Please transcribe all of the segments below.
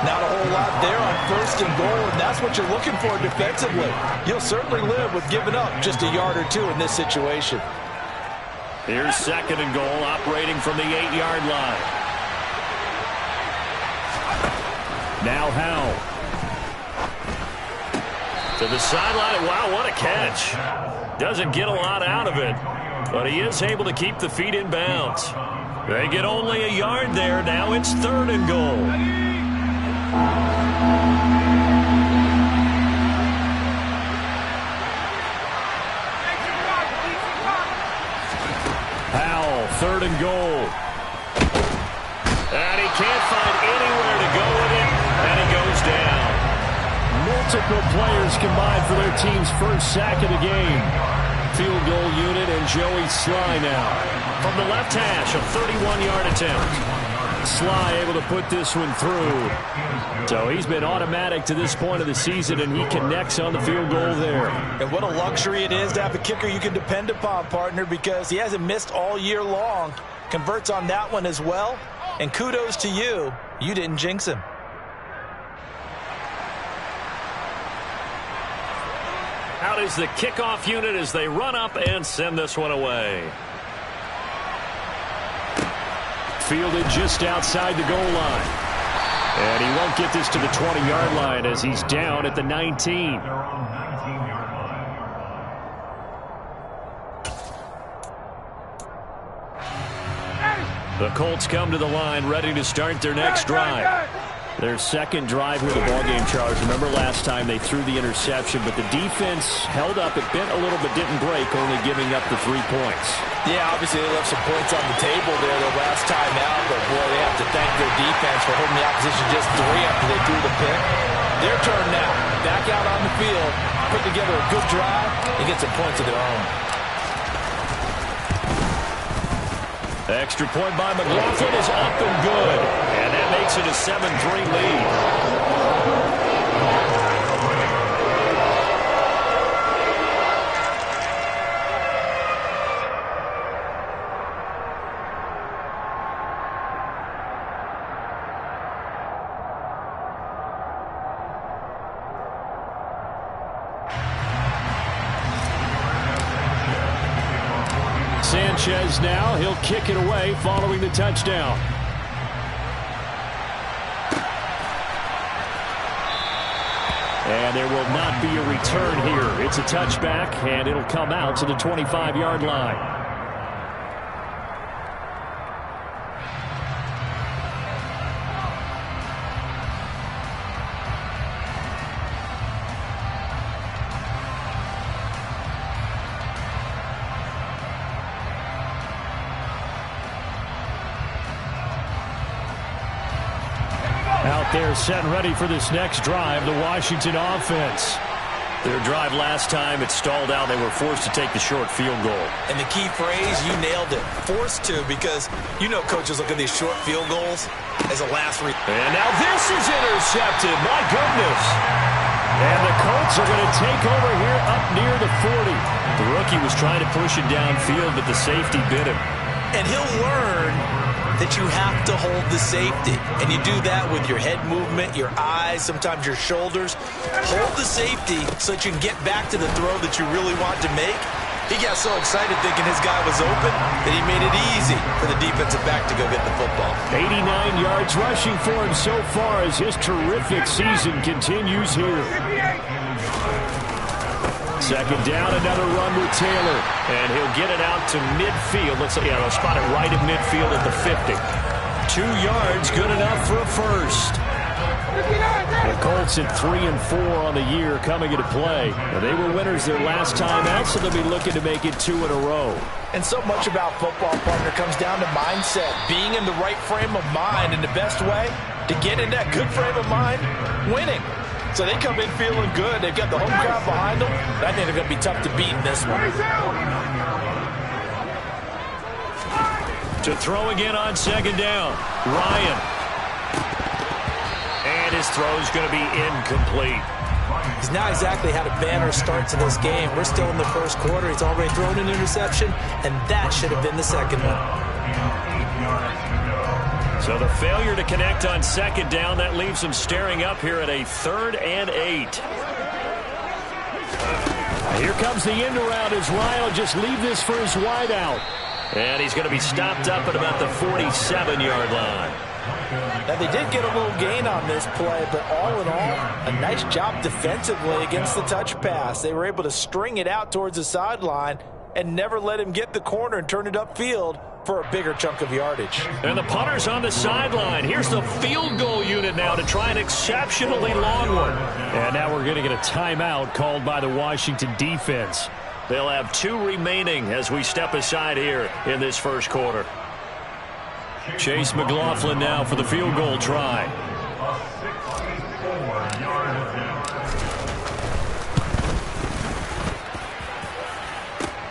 Not a whole lot there on 1st and goal, and that's what you're looking for defensively. You'll certainly live with giving up just a yard or two in this situation. Here's 2nd and goal, operating from the 8-yard line. Now Howe. To the sideline. Wow, what a catch. Doesn't get a lot out of it, but he is able to keep the feet in bounds. They get only a yard there. Now it's 3rd and goal. Howell, 3rd and goal. And he can't find anywhere to go with it, and he goes down. Multiple players combined for their team's first sack of the game. Field goal unit and Joey Sly now. From the left hash, a 31-yard attempt. Sly able to put this one through. So he's been automatic to this point of the season, and he connects on the field goal there. And what a luxury it is to have a kicker you can depend upon, partner, because he hasn't missed all year long. Converts on that one as well. And kudos to you. You didn't jinx him. Out is the kickoff unit as they run up and send this one away. Fielded just outside the goal line. And he won't get this to the 20-yard line as he's down at the 19. The Colts come to the line ready to start their next drive. Their second drive with the ballgame, Charles. Remember last time they threw the interception, but the defense held up. It bent a little but didn't break, only giving up the 3 points. Yeah, obviously they left some points on the table there the last time out, but boy, they have to thank their defense for holding the opposition just 3 after they threw the pick. Their turn now. Back out on the field, put together a good drive, and get some points of their own. Extra point by McLaughlin is up and good. And that makes it a 7-3 lead. Sanchez now, he'll kick it away following the touchdown. And there will not be a return here. It's a touchback, and it'll come out to the 25-yard line. Out there set and ready for this next drive, the Washington offense. Their drive last time, it stalled out. They were forced to take the short field goal. And the key phrase, you nailed it. Forced to, because you know coaches look at these short field goals as a last resort. And now this is intercepted. My goodness. And the Colts are going to take over here up near the 40. The rookie was trying to push it downfield, but the safety bit him. And he'll learn that you have to hold the safety. And you do that with your head movement, your eyes, sometimes your shoulders. Hold the safety so that you can get back to the throw that you really want to make. He got so excited thinking his guy was open that he made it easy for the defensive back to go get the football. 89 yards rushing for him so far as his terrific season continues here. Second down, another run with Taylor. And he'll get it out to midfield. Let's see, they'll spot it right at midfield at the 50. 2 yards, good enough for a first. The Colts at 3-4 on the year coming into play. Now, they were winners their last time out, so they'll be looking to make it 2 in a row. And so much about football, partner, comes down to mindset. Being in the right frame of mind, and the best way to get in that good frame of mind, winning. So they come in feeling good. They've got the home crowd behind them. I think they're going to be tough to beat in this one. To throw again on second down. Ryan. And his throw is going to be incomplete. He's not exactly had a banner start to this game. We're still in the first quarter. He's already thrown an interception, and that should have been the second one. So the failure to connect on second down, that leaves them staring up here at a 3rd and 8. Here comes the end around as Ryan will just leave this for his wideout. And he's going to be stopped up at about the 47-yard line. Now, they did get a little gain on this play, but all in all, a nice job defensively against the touch pass. They were able to string it out towards the sideline and never let him get the corner and turn it upfield for a bigger chunk of yardage. And the punter's on the sideline. Here's the field goal unit now to try an exceptionally long one. And now we're going to get a timeout called by the Washington defense. They'll have 2 remaining as we step aside here in this first quarter. Chase McLaughlin now for the field goal try.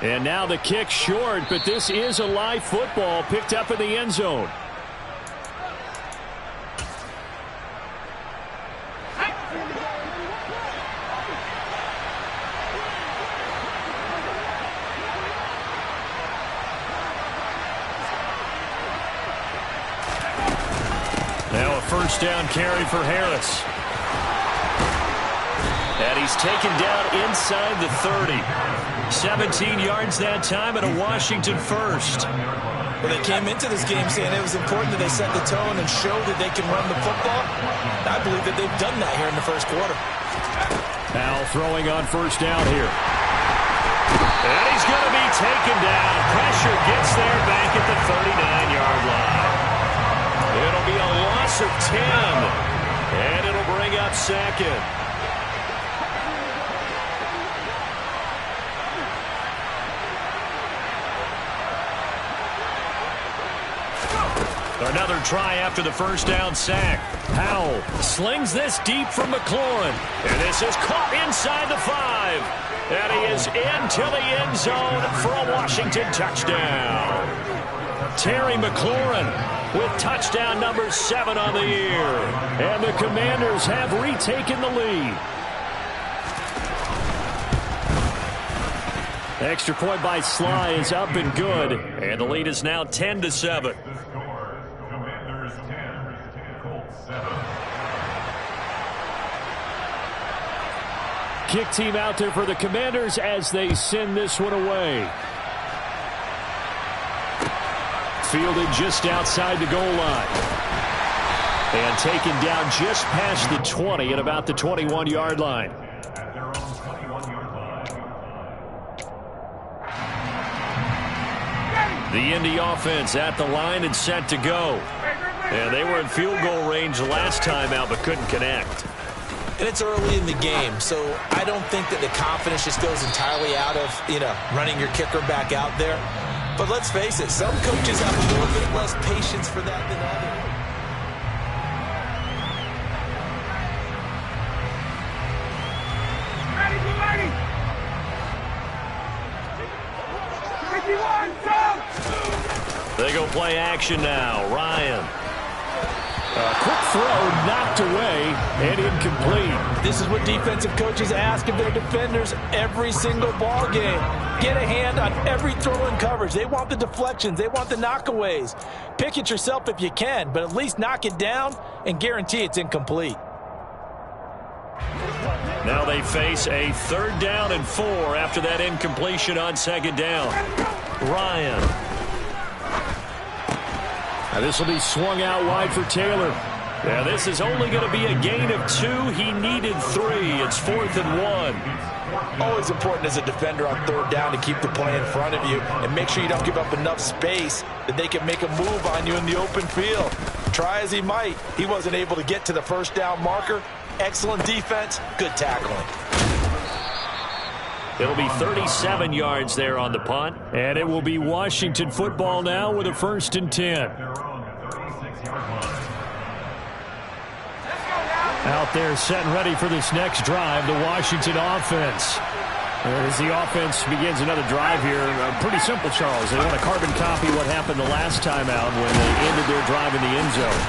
And now the kick short, but this is a live football picked up in the end zone. Now a first down carry for Harris. And he's taken down inside the 30. 17 yards that time and a Washington first. Well, they came into this game saying it was important that they set the tone and show that they can run the football. I believe that they've done that here in the first quarter. Now throwing on first down here. And he's going to be taken down. Pressure gets there back at the 39-yard line. It'll be a loss of 10. And it'll bring up second. Another try after the first down sack. Howell slings this deep from McLaurin. And this is caught inside the 5. And he is into the end zone for a Washington touchdown. Terry McLaurin with touchdown number 7 on the year. And the Commanders have retaken the lead. Extra point by Sly is up and good. And the lead is now 10-7. Kick team out there for the Commanders as they send this one away. Fielded just outside the goal line. And taken down just past the 20 at about the 21-yard line. The Indy offense at the line and set to go. And they were in field goal range the last time out but couldn't connect. And it's early in the game, so I don't think that the confidence just goes entirely out of, running your kicker back out there. But let's face it, some coaches have a little bit less patience for that than others. They go play action now. Ryan. A quick throw knocked away and incomplete. This is what defensive coaches ask of their defenders every single ball game. Get a hand on every throw in coverage. They want the deflections. They want the knockaways. Pick it yourself if you can, but at least knock it down and guarantee it's incomplete. Now they face a 3rd down and 4 after that incompletion on second down. Ryan. Now this will be swung out wide for Taylor. Yeah, this is only going to be a gain of 2. He needed 3. It's 4th and 1. Always important as a defender on 3rd down to keep the play in front of you and make sure you don't give up enough space that they can make a move on you in the open field. Try as he might, he wasn't able to get to the first down marker. Excellent defense, good tackling. It'll be 37 yards there on the punt. And it will be Washington football now with a 1st and 10. Out there set and ready for this next drive, the Washington offense. As the offense begins another drive here, pretty simple, Charles. They want to carbon copy what happened the last time out when they ended their drive in the end zone.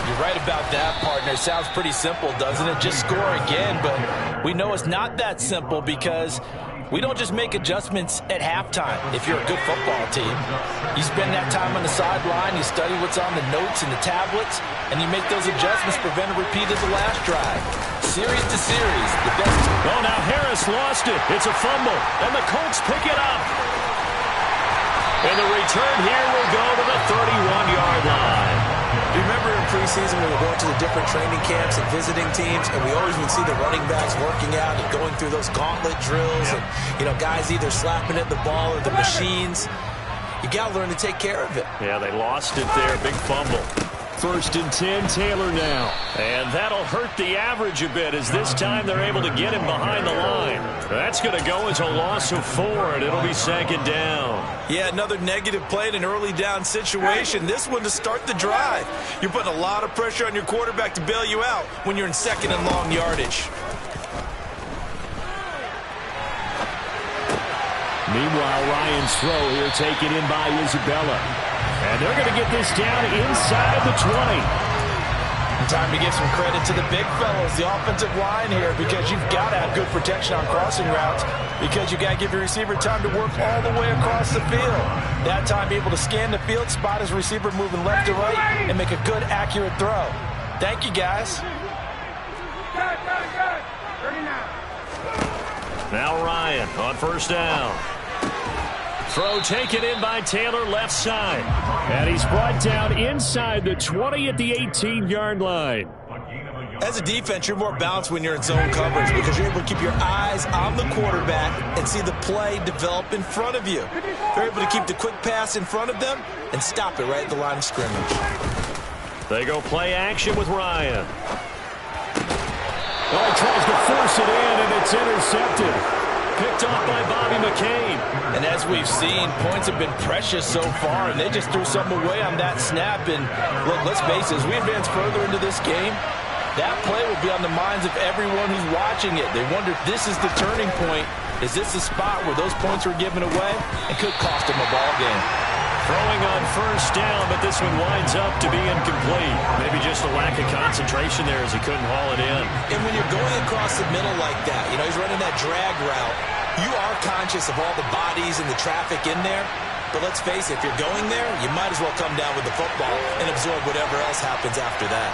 You're right about that, partner. Sounds pretty simple, doesn't it? Just score again, but we know it's not that simple because We don't just make adjustments at halftime if you're a good football team. You spend that time on the sideline, you study what's on the notes and the tablets, and you make those adjustments, prevent a repeat of the last drive. Series to series, the best. Oh, now Harris lost it. It's a fumble, and the Colts pick it up. And the return here will go to the 31-yard line. You remember in preseason when we were going to the different training camps and visiting teams, and we always would see the running backs working out and going through those gauntlet drills, and guys either slapping at the ball or the machines. You got to learn to take care of it. Yeah, they lost it there. Big fumble. 1st and 10, Taylor now. And that'll hurt the average a bit as this time they're able to get him behind the line. That's going to go as a loss of 4, and it'll be 2nd down. Yeah, another negative play in an early down situation. This one to start the drive. You're putting a lot of pressure on your quarterback to bail you out when you're in 2nd and long yardage. Meanwhile, Ryan's throw here taken in by Isabella. And they're going to get this down inside the 20. Time to give some credit to the big fellows, the offensive line here, because you've got to have good protection on crossing routes, because you got to give your receiver time to work all the way across the field. That time able to scan the field, spot his receiver moving left to right, and make a good, accurate throw. Thank you, guys. Now Ryan on 1st down. Throw taken in by Taylor left side. And he's brought down inside the 20 at the 18-yard line. As a defense, you're more balanced when you're in zone coverage because you're able to keep your eyes on the quarterback and see the play develop in front of you. You're able to keep the quick pass in front of them and stop it right at the line of scrimmage. They go play action with Ryan. Oh, he tries to force it in, and it's intercepted. Picked off by Bobby McCain. And as we've seen, points have been precious so far, and they just threw some away on that snap. And look, let's face it, as we advance further into this game, that play will be on the minds of everyone who's watching it. They wonder if this is the turning point. Is this the spot where those points were given away and could cost them a ball game? Throwing on 1st down, but this one winds up to be incomplete. Maybe just a lack of concentration there as he couldn't haul it in. And when you're going across the middle like that, he's running that drag route, you are conscious of all the bodies and the traffic in there. But let's face it, if you're going there, you might as well come down with the football and absorb whatever else happens after that.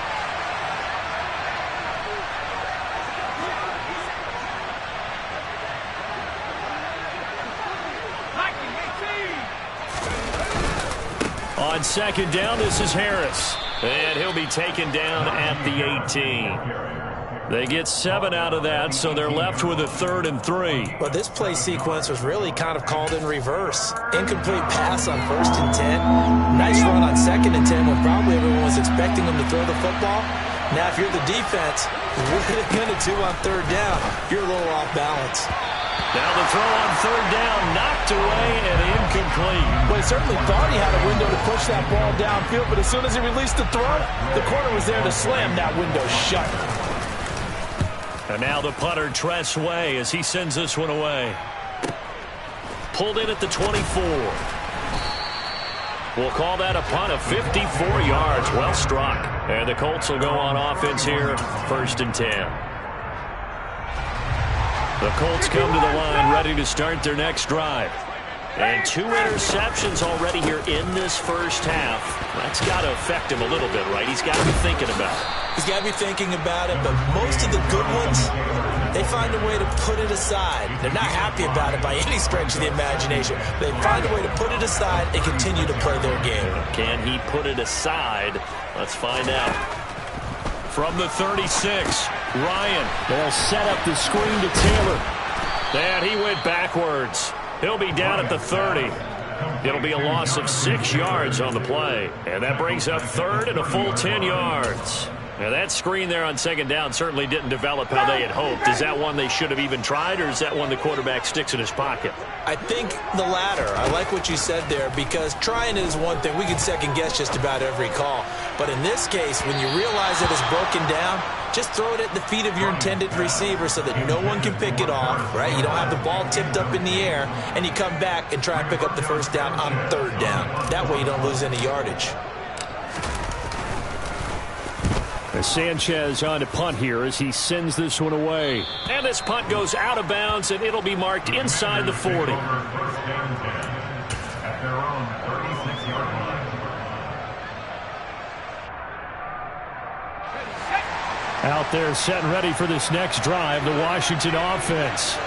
On 2nd down, this is Harris. And he'll be taken down at the 18. They get 7 out of that, so they're left with a 3rd and 3. Well, this play sequence was really kind of called in reverse. Incomplete pass on 1st and 10. Nice run on 2nd and 10 when probably everyone was expecting him to throw the football. Now, if you're the defense, what are they going to do on 3rd down? You're a little off balance. Now the throw on 3rd down, knocked away and incomplete. Well, he certainly thought he had a window to push that ball downfield, but as soon as he released the throw, the corner was there to slam that window shut. And now the punter, Tress Way, as he sends this one away. Pulled in at the 24. We'll call that a punt of 54 yards. Well struck. And the Colts will go on offense here, 1st and 10. The Colts come to the line ready to start their next drive. And 2 interceptions already here in this first half. That's got to affect him a little bit, right? He's got to be thinking about it. He's got to be thinking about it, but most of the good ones, they find a way to put it aside. They're not happy about it by any stretch of the imagination. They find a way to put it aside and continue to play their game. Can he put it aside? Let's find out. From the 36, Ryan. They'll set up the screen to Taylor. And he went backwards. He'll be down at the 30. It'll be a loss of 6 yards on the play. And that brings up 3rd and a full 10 yards. Now that screen there on 2nd down certainly didn't develop how they had hoped. Is that one they should have even tried, or is that one the quarterback sticks in his pocket? I think the latter. I like what you said there, because trying it is one thing. We can second guess just about every call. But in this case, when you realize that it's broken down, just throw it at the feet of your intended receiver so that no one can pick it off, right? You don't have the ball tipped up in the air, and you come back and try and pick up the 1st down on 3rd down. That way you don't lose any yardage. Sanchez on to punt here as he sends this one away. And this punt goes out of bounds, and it'll be marked inside the 40. Out there set and ready for this next drive, the Washington offense.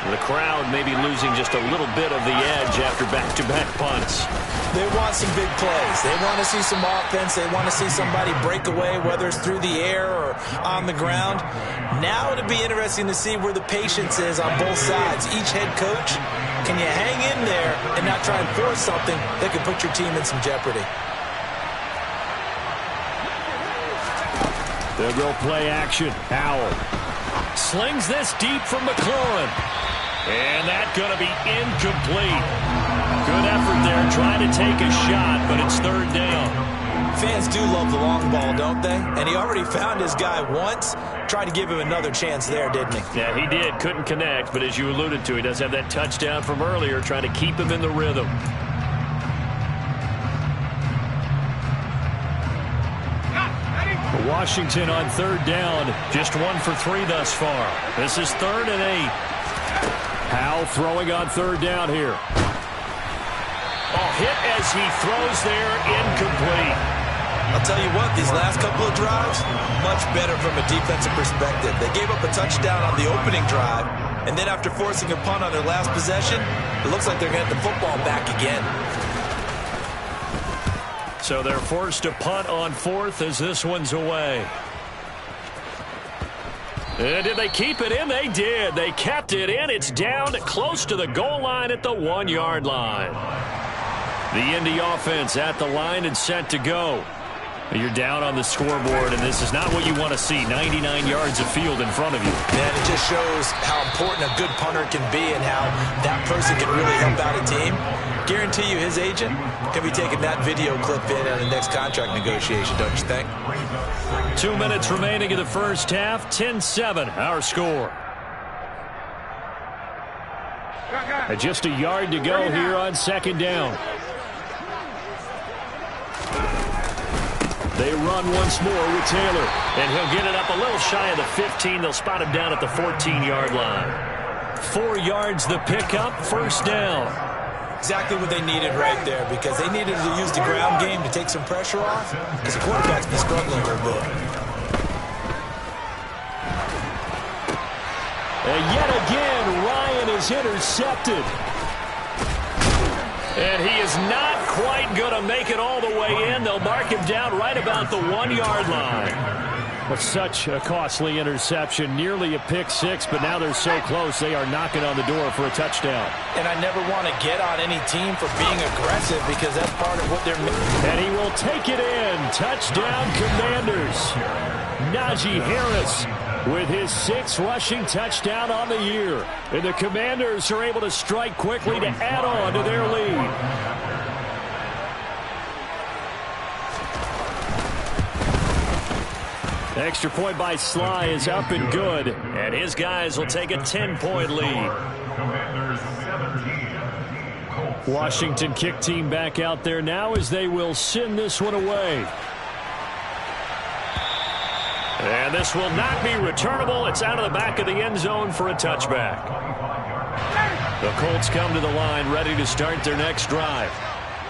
The crowd may be losing just a little bit of the edge after back-to-back punts. They want some big plays. They want to see some offense. They want to see somebody break away, whether it's through the air or on the ground. Now it'll be interesting to see where the patience is on both sides. Each head coach, can you hang in there and not try and force something that could put your team in some jeopardy? They'll go play action. Howell slings this deep from McLaurin. And that's going to be incomplete. Good effort there trying to take a shot, but it's third down. Fans do love the long ball, don't they? And he already found his guy once. Tried to give him another chance there, didn't he? Yeah, he did. Couldn't connect, but as you alluded to, he does have that touchdown from earlier, trying to keep him in the rhythm. Washington on third down, just 1 for 3 thus far. This is 3rd and 8. Howell throwing on third down here. Hit as he throws there, incomplete. I'll tell you what, these last couple of drives, much better from a defensive perspective. They gave up a touchdown on the opening drive, and then after forcing a punt on their last possession, it looks like they're going to get the football back again. So they're forced to punt on 4th as this one's away. And did they keep it in? They did. They kept it in. It's down close to the goal line at the 1-yard line. The Indy offense at the line and set to go. You're down on the scoreboard, and this is not what you want to see. 99 yards of field in front of you. Man, it just shows how important a good punter can be and how that person can really help out a team. Guarantee you his agent can be taking that video clip in at the next contract negotiation, don't you think? 2 minutes remaining in the first half. 10-7, our score. And just a yard to go here on second down. They run once more with Taylor. And he'll get it up a little shy of the 15. They'll spot him down at the 14-yard line. 4 yards the pickup, first down. Exactly what they needed right there, because they needed to use the ground game to take some pressure off, because the quarterback's been struggling a little bit. And yet again, Ryan is intercepted. And he is not quite going to make it all the way in. They'll mark him down right about the 1-yard line. But such a costly interception, nearly a pick six, but now they're so close they are knocking on the door for a touchdown. And I never want to get on any team for being aggressive, because that's part of what they're... And he will take it in. Touchdown, Commanders. Najee Harris with his 6th rushing touchdown on the year. And the Commanders are able to strike quickly to add on to their lead. Extra point by Sly is up and good. And his guys will take a 10-point lead. Washington kick team back out there now as they will send this one away. And this will not be returnable. It's out of the back of the end zone for a touchback. The Colts come to the line ready to start their next drive.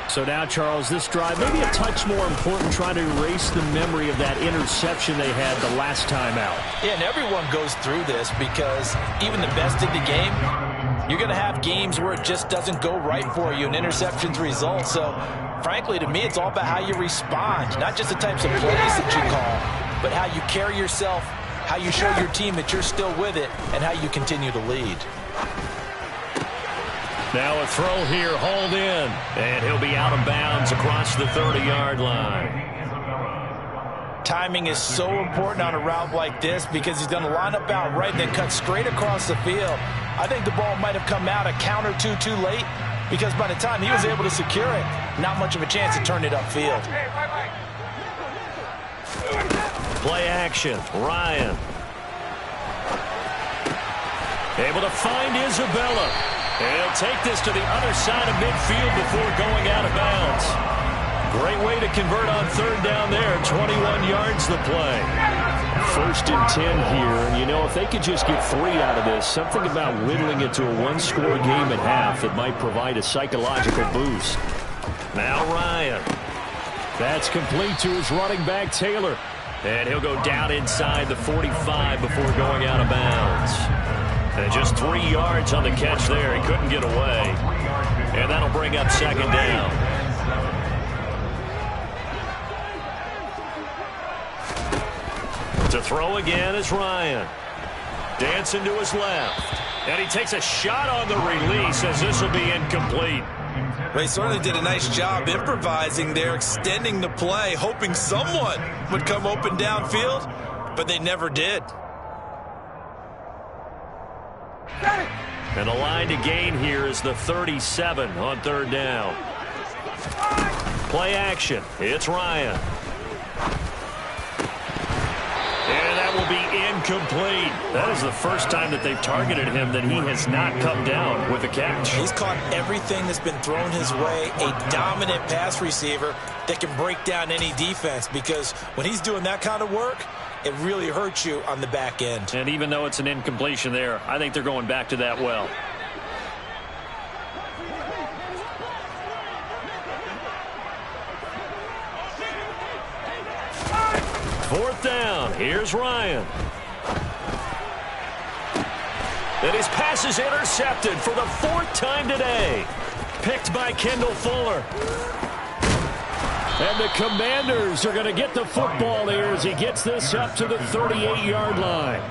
So now, Charles, this drive maybe a touch more important, trying to erase the memory of that interception they had the last time out. Yeah, and everyone goes through this, because even the best in the game, you're going to have games where it just doesn't go right for you and interceptions result. So, frankly, to me, it's all about how you respond, not just the types of plays that you call, but how you carry yourself, how you show your team that you're still with it, and how you continue to lead. Now a throw here, hauled in, and he'll be out of bounds across the 30-yard line. Timing is so important on a route like this, because he's going to line up out right and then cut straight across the field. I think the ball might have come out a count or two too late, because by the time he was able to secure it, not much of a chance to turn it upfield. Play action, Ryan. Able to find Isabella. He'll take this to the other side of midfield before going out of bounds. Great way to convert on third down there. 21 yards the play. 1st and 10 here. And, you know, if they could just get 3 out of this, something about whittling it to a one-score game at half that might provide a psychological boost. Now Ryan. That's complete to his running back, Taylor. And he'll go down inside the 45 before going out of bounds. And just 3 yards on the catch there. He couldn't get away. And that'll bring up 2nd down. To throw again is Ryan. Dancing to his left. And he takes a shot on the release as this will be incomplete. They certainly did a nice job improvising there, extending the play, hoping someone would come open downfield, but they never did. And the line to gain here is the 37 on 3rd down. Play action. It's Ryan. And that will be incomplete. That is the first time that they've targeted him that he has not come down with a catch. He's caught everything that's been thrown his way, a dominant pass receiver that can break down any defense, because when he's doing that kind of work, it really hurts you on the back end. And even though it's an incompletion there, I think they're going back to that well. Fourth down. Here's Ryan. And his pass is intercepted for the 4th time today. Picked by Kendall Fuller. And the Commanders are going to get the football here as he gets this up to the 38-yard line.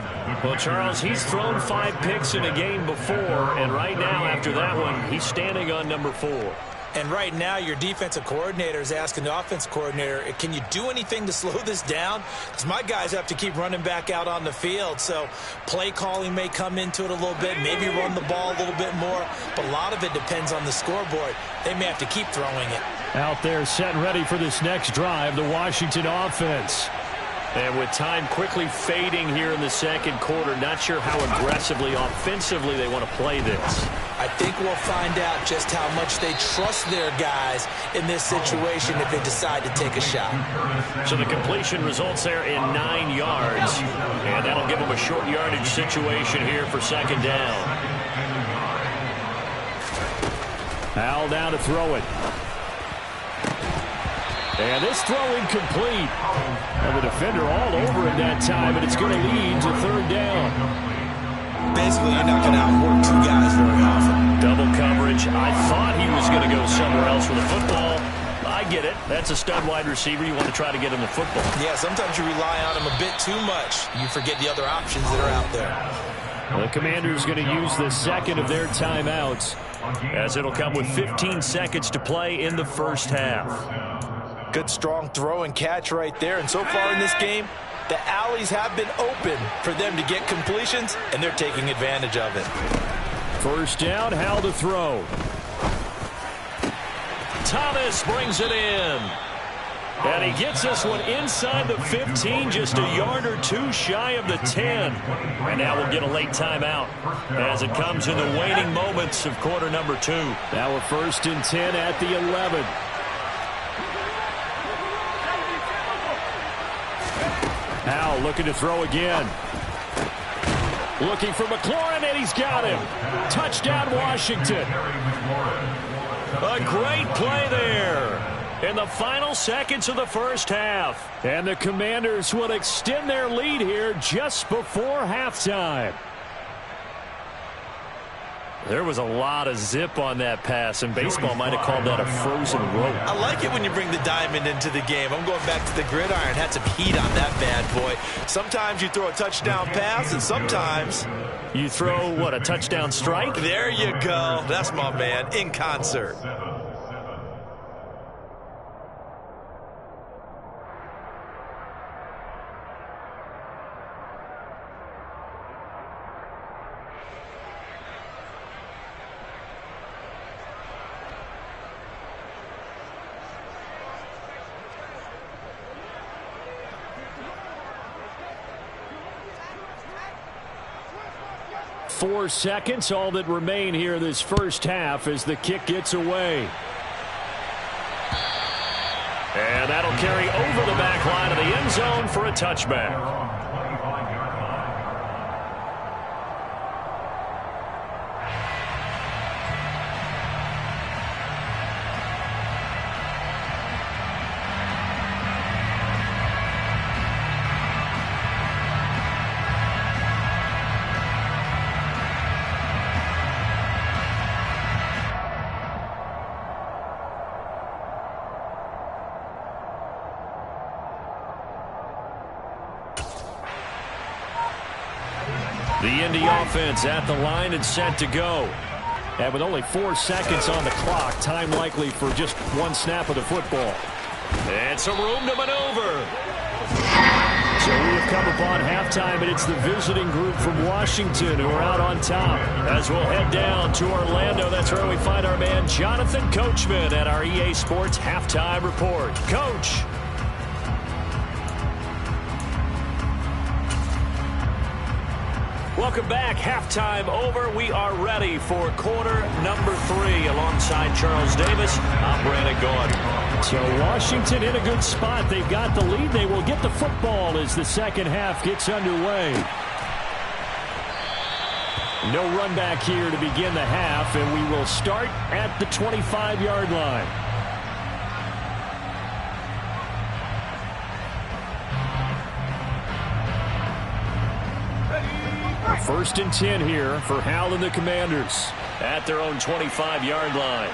Well, Charles, he's thrown 5 picks in a game before, and right now after that one, he's standing on number 4. And right now, your defensive coordinator is asking the offensive coordinator, can you do anything to slow this down? Because my guys have to keep running back out on the field. So play calling may come into it a little bit, maybe run the ball a little bit more. But a lot of it depends on the scoreboard. They may have to keep throwing it. Out there set and ready for this next drive, the Washington offense. And with time quickly fading here in the 2nd quarter, not sure how aggressively, offensively they want to play this. I think we'll find out just how much they trust their guys in this situation if they decide to take a shot. So the completion results there in 9 yards. And that'll give them a short yardage situation here for 2nd down. Al down to throw it. And this throw incomplete. And the defender all over it that time, and it's going to lead to 3rd down. Basically, you're not going to outwork 2 guys very often. Double coverage. I thought he was going to go somewhere else with the football. I get it. That's a stud wide receiver. You want to try to get him the football. Yeah, sometimes you rely on him a bit too much. You forget the other options that are out there. The Commanders going to use the 2nd of their timeouts, as it'll come with 15 seconds to play in the 1st half. Good strong throw and catch right there. And so far in this game, the alleys have been open for them to get completions, and they're taking advantage of it. 1st down, Hal to throw. Thomas brings it in. And he gets this one inside the 15, just a yard or 2 shy of the 10. And now we'll get a late timeout as it comes in the waning moments of quarter number 2. Now a 1st and 10 at the 11. Hal looking to throw again. Looking for McLaurin, and he's got him. Touchdown, Washington. A great play there in the final seconds of the 1st half. And the Commanders will extend their lead here just before halftime. There was a lot of zip on that pass, and baseball might have called that a frozen rope. I like it when you bring the diamond into the game. I'm going back to the gridiron. Had some heat on that bad boy. Sometimes you throw a touchdown pass, and sometimes you throw, what, a touchdown strike? There you go. That's my man, in concert. Four seconds, all that remain here this 1st half as the kick gets away. And that'll carry over the back line of the end zone for a touchback. The Indy offense at the line and set to go. And with only 4 seconds on the clock, time likely for just one snap of the football. And some room to maneuver. So we have come upon halftime, and it's the visiting group from Washington who are out on top. As we'll head down to Orlando, that's where we find our man Jonathan Coachman at our EA Sports Halftime Report. Coach. Welcome back. Halftime over. We are ready for quarter number 3 alongside Charles Davis. I'm Brandon Gaudin. So Washington in a good spot. They've got the lead. They will get the football as the second half gets underway. No run back here to begin the half, and we will start at the 25-yard line. First and 10 here for Hal and the Commanders at their own 25-yard line.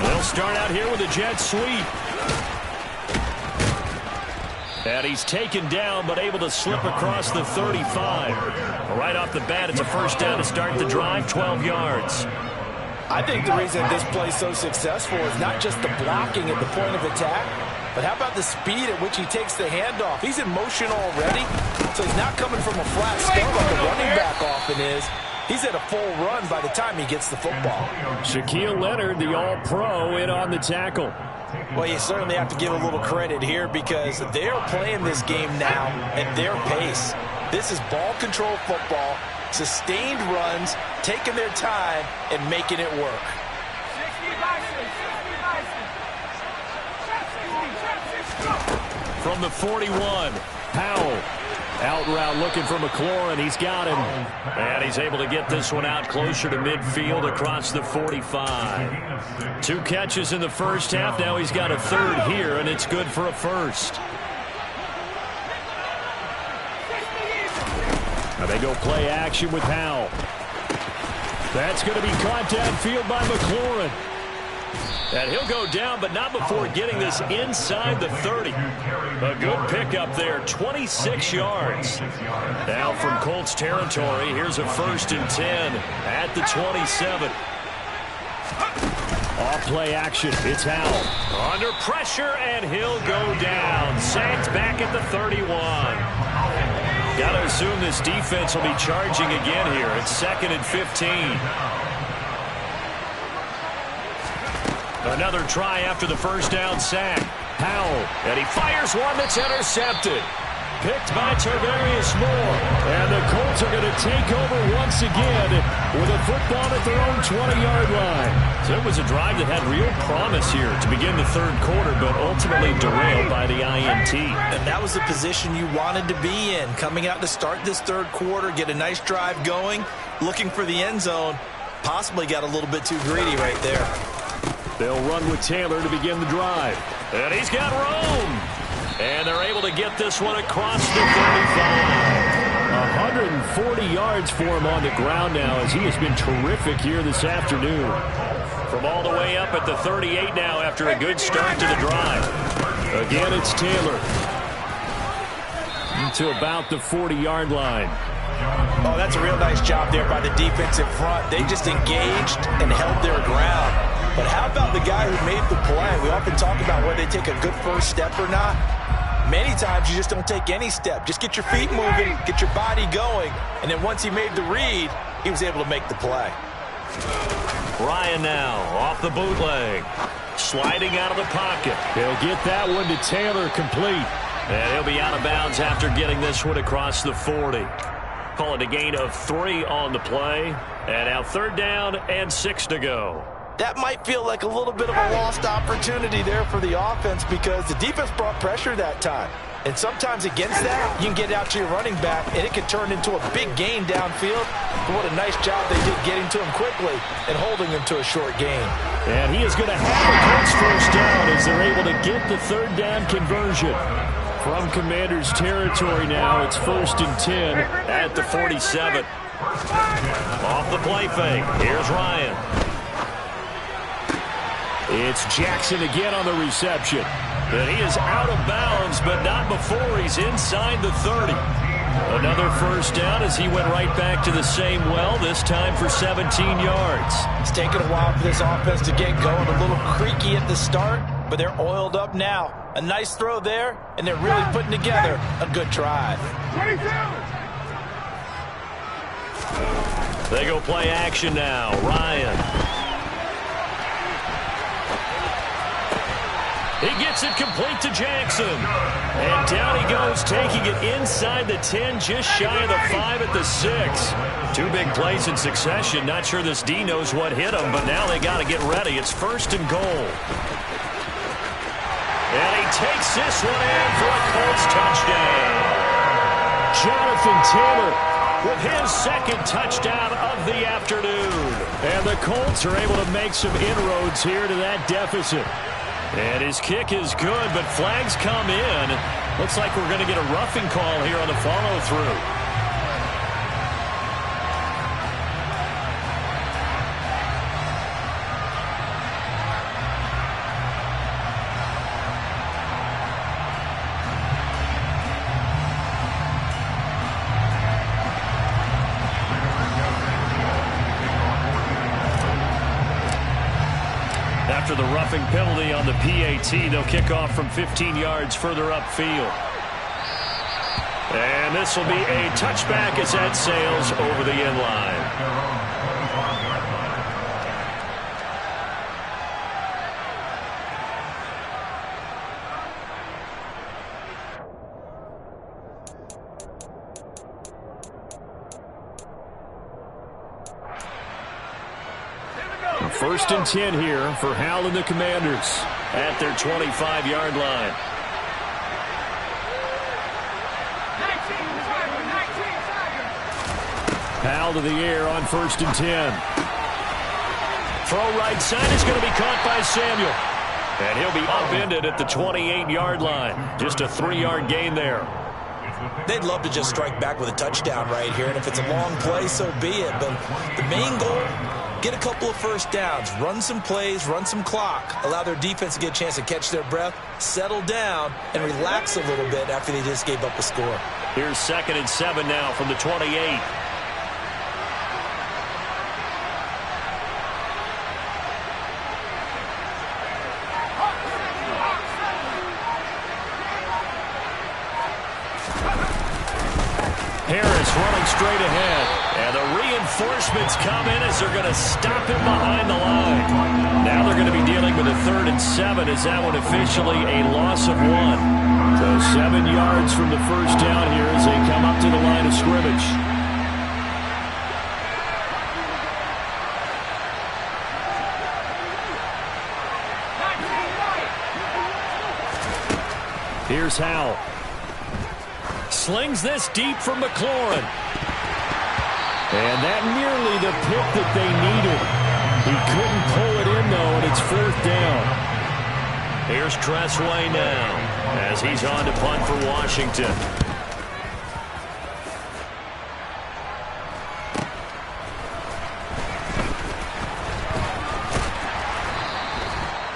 They'll start out here with a jet sweep. And he's taken down but able to slip across the 35. Right off the bat, it's a first down to start the drive, 12 yards. I think the reason this play is so successful is not just the blocking at the point of attack, but how about the speed at which he takes the handoff? He's in motion already, so he's not coming from a flat start like the running back often is. He's at a full run by the time he gets the football. Shaquille Leonard, the all-pro, in on the tackle. Well, you certainly have to give a little credit here because they're playing this game now at their pace. This is ball control football, sustained runs, taking their time, and making it work. From the 41, Powell. Out route looking for McLaurin. He's got him. And he's able to get this one out closer to midfield across the 45. 2 catches in the first half. Now he's got a third here, and it's good for a first. Now they go play action with Powell. That's going to be caught downfield by McLaurin. And he'll go down, but not before getting this inside the 30. A good pickup there, 26 yards. Now from Colts territory, here's a first and 10 at the 27. Off play action, it's Howell. Under pressure, and he'll go down. Sacked back at the 31. Got to assume this defense will be charging again here. It's 2nd and 15. Another try after the first down sack. Powell, and he fires one that's intercepted. Picked by Tarvarius Moore. And the Colts are going to take over once again with a football at their own 20-yard line. So it was a drive that had real promise here to begin the third quarter, but ultimately derailed by the INT. And that was the position you wanted to be in. Coming out to start this third quarter, get a nice drive going, looking for the end zone. Possibly got a little bit too greedy right there. They'll run with Taylor to begin the drive. And he's got room. And they're able to get this one across the 35. 140 yards for him on the ground now as he has been terrific here this afternoon. From all the way up at the 38 now after a good start to the drive. Again, it's Taylor. To about the 40-yard line. Oh, that's a real nice job there by the defensive front. They just engaged and held their ground. But how about the guy who made the play? We often talk about whether they take a good first step or not. Many times you just don't take any step. Just get your feet moving, get your body going, and then once he made the read, he was able to make the play. Ryan now off the bootleg. Sliding out of the pocket. He'll get that one to Taylor complete. And he'll be out of bounds after getting this one across the 40. Call it a gain of 3 on the play. And now 3rd down and 6 to go. that might feel like a little bit of a lost opportunity there for the offense because the defense brought pressure that time. And sometimes against that, you can get out to your running back, and it can turn into a big gain downfield. But what a nice job they did getting to him quickly and holding him to a short gain. And he is going to have the Colts first down as they're able to get the third down conversion. From Commanders territory now, it's 1st and 10 at the 47. Off the play fake. Here's Ryan. It's Jackson again on the reception. And he is out of bounds, but not before he's inside the 30. Another first down as he went right back to the same well, this time for 17 yards. It's taken a while for this offense to get going. A little creaky at the start, but they're oiled up now. A nice throw there, and they're really putting together a good drive. They go play action now. Ryan. He gets it complete to Jackson. And down he goes, taking it inside the 10, just shy of the 5 at the 6. Two big plays in succession. Not sure this D knows what hit him, but now they got to get ready. It's 1st and goal. And he takes this one in for a Colts touchdown. Jonathan Taylor with his second touchdown of the afternoon. And the Colts are able to make some inroads here to that deficit. And his kick is good, but flags come in. Looks like we're going to get a roughing call here on the follow-through. After the roughing penalty on the PAT, they'll kick off from 15 yards further upfield. And this will be a touchback as that sails over the end line. First and 10 here for Howell and the Commanders at their 25-yard line. Howell to the air on 1st and 10. Throw right side is going to be caught by Samuel. And he'll be upended at the 28-yard line. Just a 3-yard gain there. They'd love to just strike back with a touchdown right here, and if it's a long play, so be it. But the main goal, get a couple of first downs, run some plays, run some clock, allow their defense to get a chance to catch their breath, settle down, and relax a little bit after they just gave up a score. Here's 2nd and 7 now from the 28. Harris running straight ahead. And the reinforcements come in as they're going to stop him behind the line. Now they're going to be dealing with a 3rd and 7 as that one officially a loss of 1. So 7 yards from the first down here as they come up to the line of scrimmage. Here's Howell. Slings this deep from McLaurin. And that nearly the pick that they needed. He couldn't pull it in, though, and it's 4th down. Here's Tressway now as he's on to punt for Washington.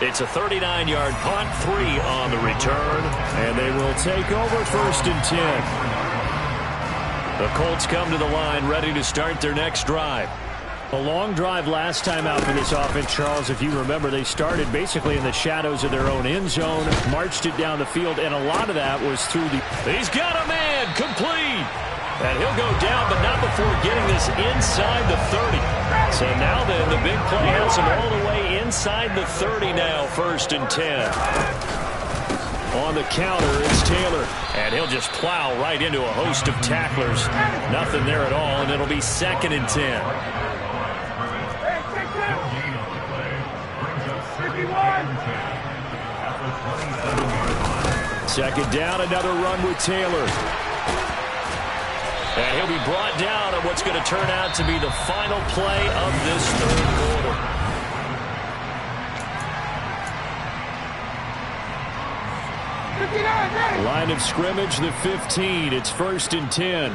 It's a 39-yard punt, 3 on the return. And they will take over 1st and 10. The Colts come to the line ready to start their next drive. A long drive last time out for this offense, Charles. If you remember, they started basically in the shadows of their own end zone, marched it down the field, and a lot of that was through the... He's got a man, complete! And he'll go down, but not before getting this inside the 30. So now then, the big play has him all the way inside the 30 now, 1st and 10. On the counter, it's Taylor. And he'll just plow right into a host of tacklers. Nothing there at all, and it'll be 2nd and 10. Second down, another run with Taylor. And he'll be brought down on what's going to turn out to be the final play of this third quarter. Line of scrimmage, the 15. It's 1st and 10.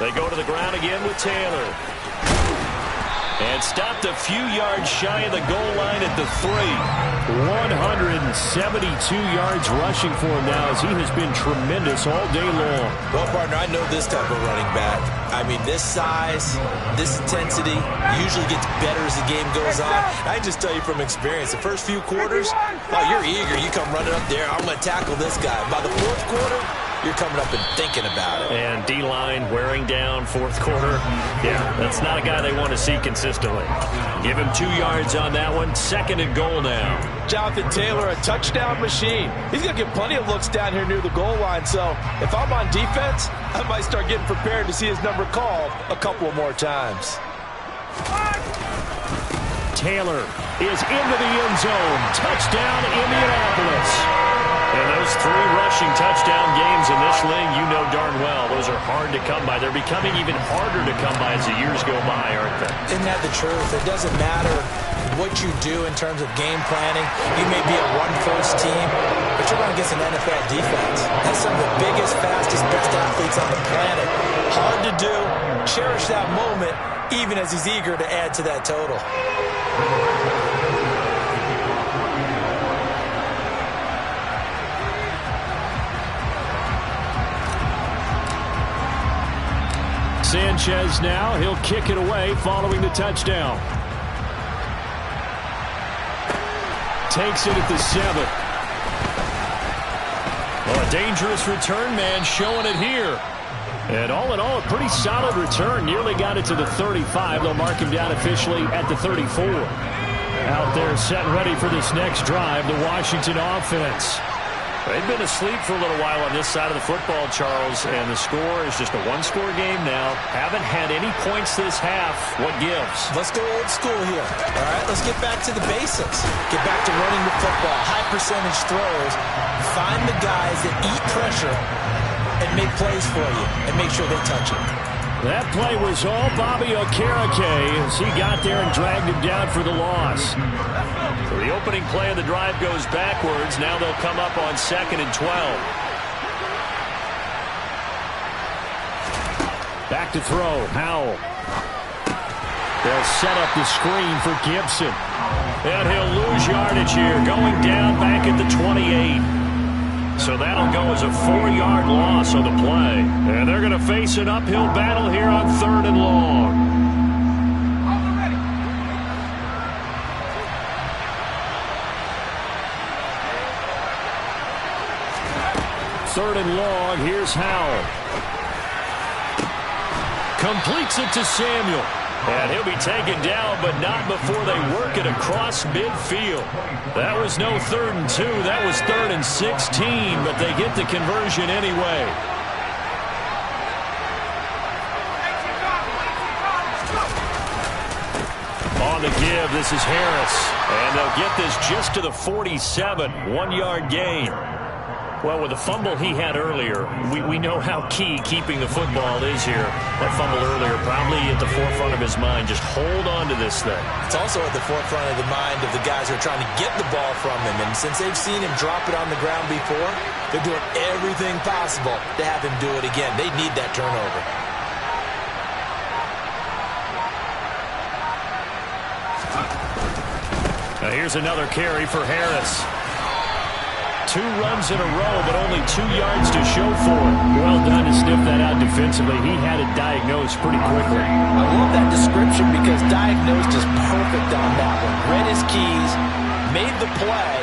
They go to the ground again with Taylor. And stopped a few yards shy of the goal line at the 3. 172 yards rushing for him now as he has been tremendous all day long. Well, partner, I know this type of running back. I mean, this size, this intensity usually gets better as the game goes on. I can just tell you from experience, the first few quarters, oh, you're eager. You come running up there, I'm going to tackle this guy. By the fourth quarter, you're coming up and thinking about it. And D-line wearing down fourth quarter. Yeah, that's not a guy they want to see consistently. Give him 2 yards on that one. 2nd and goal now. Jonathan Taylor, a touchdown machine. He's going to get plenty of looks down here near the goal line. So if I'm on defense, I might start getting prepared to see his number called a couple more times. Taylor is into the end zone. Touchdown, Indianapolis. And those 3 rushing touchdown games in this league, you know darn well, those are hard to come by. They're becoming even harder to come by as the years go by, aren't they? Isn't that the truth? It doesn't matter what you do in terms of game planning. You may be a run-first team, but you're going against an NFL defense. That's some of the biggest, fastest, best athletes on the planet. Hard to do. Cherish that moment, even as he's eager to add to that total. Sanchez now, he'll kick it away following the touchdown. Takes it at the 7. Well, a dangerous return man showing it here. And all in all, a pretty solid return. Nearly got it to the 35. They'll mark him down officially at the 34. Out there set ready for this next drive, the Washington offense. They've been asleep for a little while on this side of the football, Charles, and the score is just a one-score game now. Haven't had any points this half. What gives? Let's go old school here. All right, let's get back to the basics. Get back to running the football, high percentage throws. Find the guys that eat pressure and make plays for you and make sure they touch it. That play was all Bobby Okereke as he got there and dragged him down for the loss. So the opening play of the drive goes backwards. Now they'll come up on 2nd and 12. Back to throw. Howell. They'll set up the screen for Gibson. And he'll lose yardage here. Going down back at the 28. So that'll go as a 4-yard loss on the play. And they're going to face an uphill battle here on 3rd and long. Third and long. Here's Howell. Completes it to Samuel. And he'll be taken down, but not before they work it across midfield. That was no 3rd and 2. That was 3rd and 16, but they get the conversion anyway. On the give, this is Harris. And they'll get this just to the 47. 1-yard gain. Well, with the fumble he had earlier, we know how key keeping the football is here. That fumble earlier probably at the forefront of his mind. Just hold on to this thing. It's also at the forefront of the mind of the guys who are trying to get the ball from him. And since they've seen him drop it on the ground before, they're doing everything possible to have him do it again. They need that turnover. Now here's another carry for Harris. 2 runs in a row, but only 2 yards to show for it. Well done to sniff that out defensively. He had it diagnosed pretty quickly. I love that description because diagnosed is perfect on that one. Read his keys, made the play,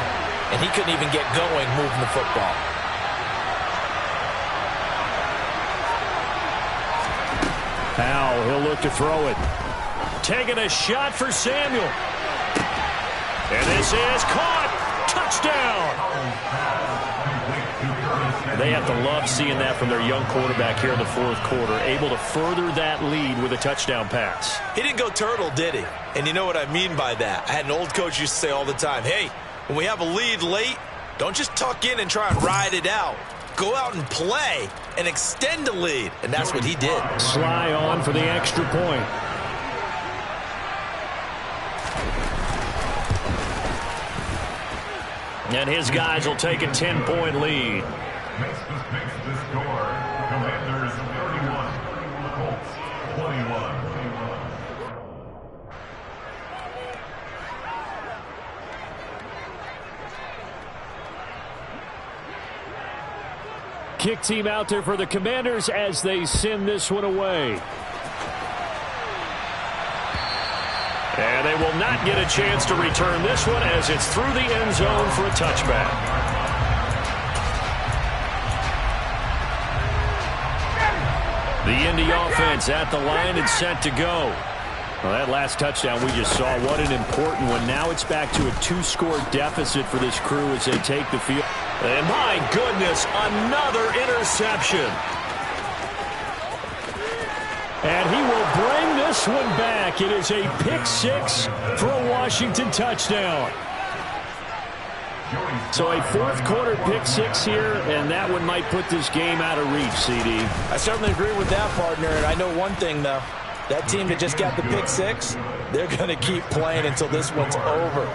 and he couldn't even get going moving the football. Powell, he'll look to throw it. Taking a shot for Samuel. And this is caught. Touchdown. They have to love seeing that from their young quarterback here in the fourth quarter, able to further that lead with a touchdown pass. He didn't go turtle, did he? And you know what I mean by that. I had an old coach used to say all the time, hey, when we have a lead late, don't just tuck in and try and ride it out. Go out and play and extend the lead. And that's what he did. Sly on for the extra point. And his guys will take a 10-point lead. Makes the score. Commanders 31, Colts 21. Kick team out there for the Commanders as they send this one away. And they will not get a chance to return this one as it's through the end zone for a touchback. The Indy offense at the line and set to go. Well, that last touchdown we just saw, what an important one. Now it's back to a 2-score deficit for this crew as they take the field. And my goodness, another interception. And he will bring this one back. It is a pick six for a Washington touchdown. So a fourth quarter pick six here, and that one might put this game out of reach, CD. I certainly agree with that, partner. And I know one thing, though. That team that just got the pick six, they're going to keep playing until this one's over.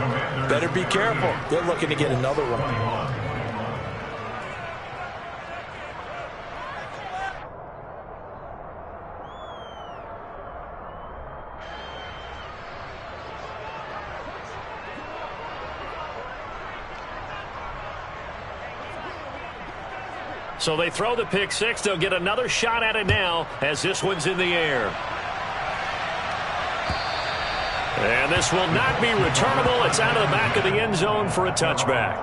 Better be careful. They're looking to get another one. So they throw the pick six. They'll get another shot at it now as this one's in the air. And this will not be returnable. It's out of the back of the end zone for a touchback.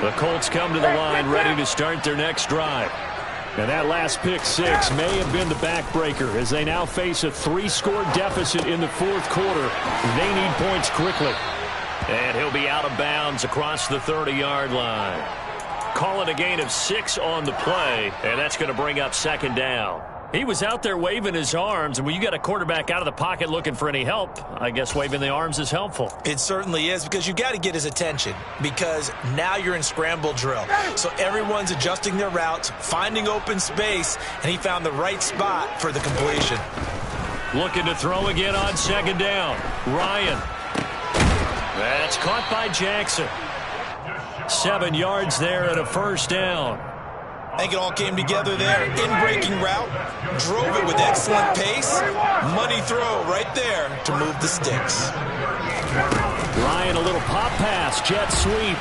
The Colts come to the line ready to start their next drive. And that last pick six may have been the backbreaker as they now face a 3-score deficit in the fourth quarter. They need points quickly. And he'll be out of bounds across the 30-yard line. Call it a gain of 6 on the play, and that's going to bring up second down. He was out there waving his arms, and when you got a quarterback out of the pocket looking for any help, I guess waving the arms is helpful. It certainly is, because you got to get his attention, because now you're in scramble drill. So everyone's adjusting their routes, finding open space, and he found the right spot for the completion. Looking to throw again on second down. Ryan. That's caught by Jackson. 7 yards there and a first down. I think it all came together there. In-breaking route, drove it with excellent pace. Money throw right there to move the sticks. Ryan, a little pop pass, jet sweep.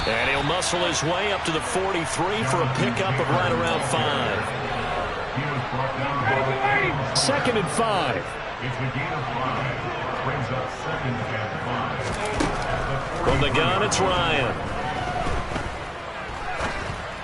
And he'll muscle his way up to the 43 for a pickup of right around 5. 2nd and 5. It's the gain of 5. Brings up 2nd and 5. From the gun, it's Ryan.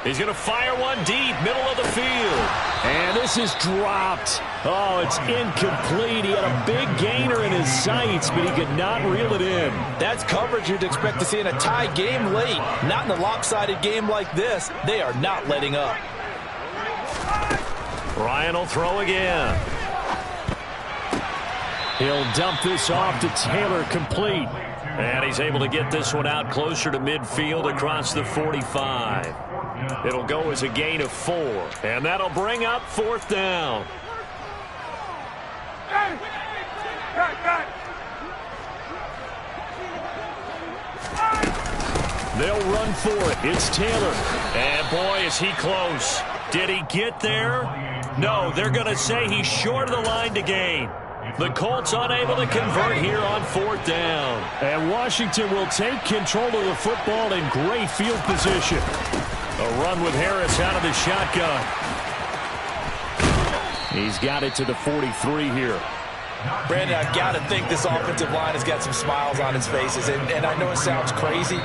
He's going to fire one deep, middle of the field. And this is dropped. Oh, it's incomplete. He had a big gainer in his sights, but he could not reel it in. That's coverage you'd expect to see in a tie game late. Not in a lopsided game like this. They are not letting up. Ryan will throw again. He'll dump this off to Taylor, complete. And he's able to get this one out closer to midfield across the 45. It'll go as a gain of 4. And that'll bring up 4th down. They'll run for it. It's Taylor. And boy, is he close. Did he get there? No, they're going to say he's short of the line to gain. The Colts unable to convert here on 4th down. And Washington will take control of the football in great field position. A run with Harris out of the shotgun. He's got it to the 43 here. Brandon, I've got to think this offensive line has got some smiles on its faces. And I know it sounds crazy,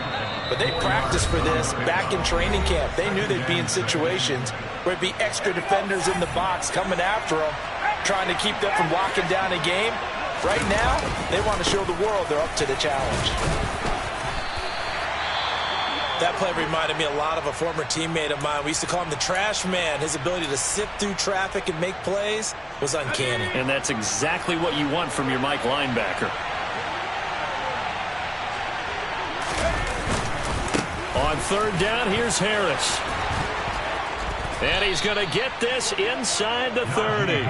but they practiced for this back in training camp. They knew they'd be in situations where it'd be extra defenders in the box coming after them, trying to keep them from locking down a game. Right now, they want to show the world they're up to the challenge. That play reminded me a lot of a former teammate of mine. We used to call him the trash man. His ability to sift through traffic and make plays was uncanny. And that's exactly what you want from your Mike linebacker. On third down, here's Harris. And he's going to get this inside the 30.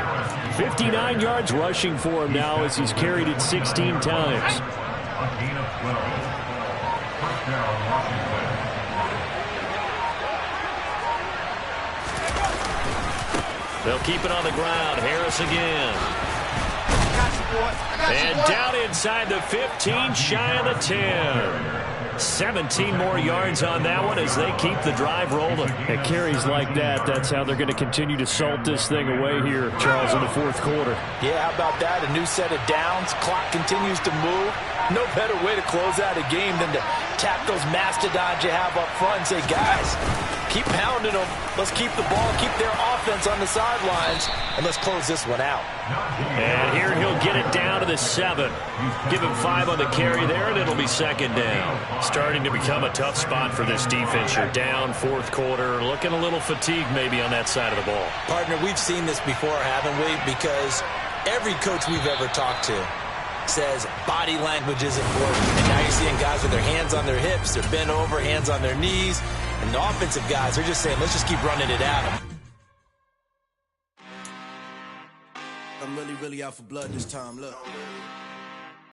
59 yards rushing for him now as he's carried it 16 times. A gain of 12. First down, Washington. They'll keep it on the ground. Harris again. And down inside the 15, shy of the 10. 17 more yards on that one as they keep the drive rolling. At carries like that, that's how they're going to continue to salt this thing away here, Charles, in the fourth quarter. Yeah, how about that? A new set of downs. Clock continues to move. No better way to close out a game than to tap those mastodons you have up front and say, guys, keep pounding them. Let's keep the ball, keep their offense on the sidelines, and let's close this one out. And here he'll get it down to the 7. Give him 5 on the carry there, and it'll be second down. Starting to become a tough spot for this defense. You're down fourth quarter, looking a little fatigued maybe on that side of the ball. Partner, we've seen this before, haven't we? Because every coach we've ever talked to says body language is important. And now you're seeing guys with their hands on their hips, they're bent over, hands on their knees. And the offensive guys are just saying, let's just keep running it at them. I'm really out for blood this time, look.